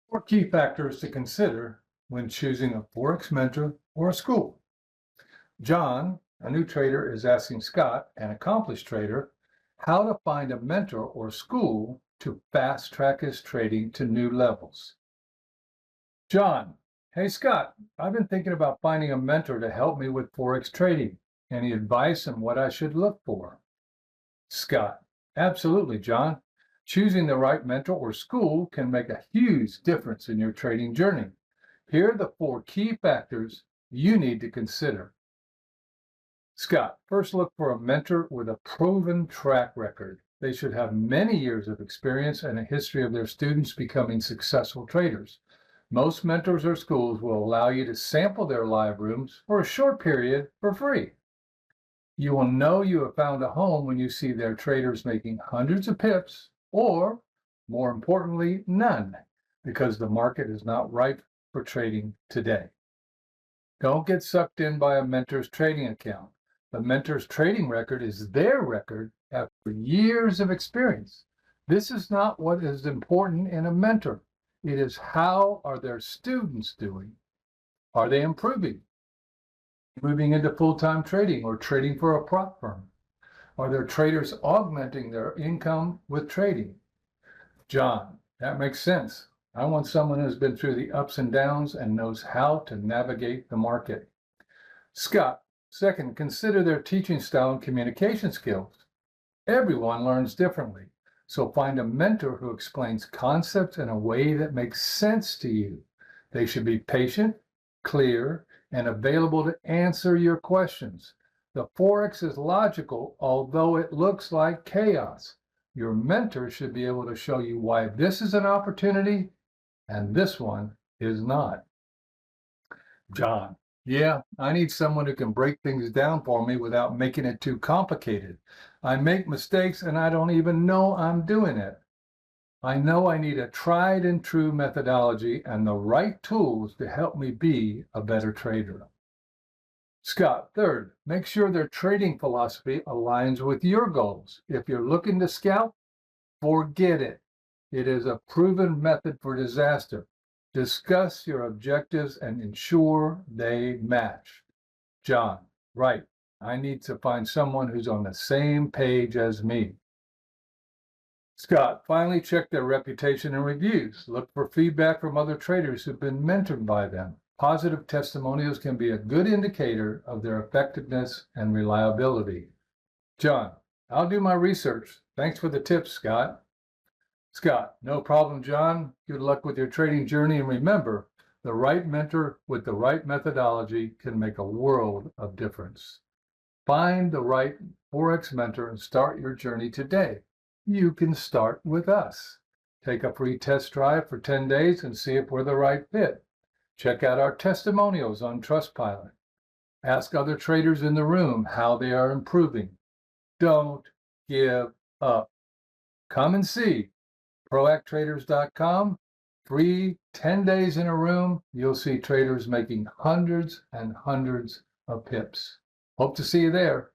Four key factors to consider when choosing a Forex mentor or a school. John, a new trader, is asking Scott, an accomplished trader, how to find a mentor or school to fast track his trading to new levels. John, hey Scott, I've been thinking about finding a mentor to help me with Forex trading. Any advice on what I should look for? Scott, absolutely, John. Choosing the right mentor or school can make a huge difference in your trading journey. Here are the four key factors you need to consider. Scott, first look for a mentor with a proven track record. They should have many years of experience and a history of their students becoming successful traders. Most mentors or schools will allow you to sample their live rooms for a short period for free. You will know you have found a home when you see their traders making hundreds of pips, or more importantly, none, because the market is not ripe for trading today. Don't get sucked in by a mentor's trading account. The mentor's trading record is their record after years of experience. This is not what is important in a mentor. It is how are their students doing? Are they improving? Moving into full-time trading or trading for a prop firm? Are their traders augmenting their income with trading? John, that makes sense. I want someone who's been through the ups and downs and knows how to navigate the market. Scott, second, consider their teaching style and communication skills. Everyone learns differently, so find a mentor who explains concepts in a way that makes sense to you. They should be patient, clear, and available to answer your questions. The Forex is logical, although it looks like chaos. Your mentor should be able to show you why this is an opportunity and this one is not. John, yeah, I need someone who can break things down for me without making it too complicated. I make mistakes and I don't even know I'm doing it. I know I need a tried and true methodology and the right tools to help me be a better trader. Scott, third, make sure their trading philosophy aligns with your goals. If you're looking to scalp, forget it. It is a proven method for disaster. Discuss your objectives and ensure they match. John, right. I need to find someone who's on the same page as me. Scott, finally check their reputation and reviews. Look for feedback from other traders who've been mentored by them. Positive testimonials can be a good indicator of their effectiveness and reliability. John, I'll do my research. Thanks for the tips, Scott. Scott, no problem, John. Good luck with your trading journey, and remember, the right mentor with the right methodology can make a world of difference. Find the right Forex mentor and start your journey today. You can start with us. Take a free test drive for 10 days and see if we're the right fit. Check out our testimonials on Trustpilot. Ask other traders in the room how they are improving. Don't give up. Come and see ProActTraders.com. Free 10 days in a room. You'll see traders making hundreds and hundreds of pips. Hope to see you there.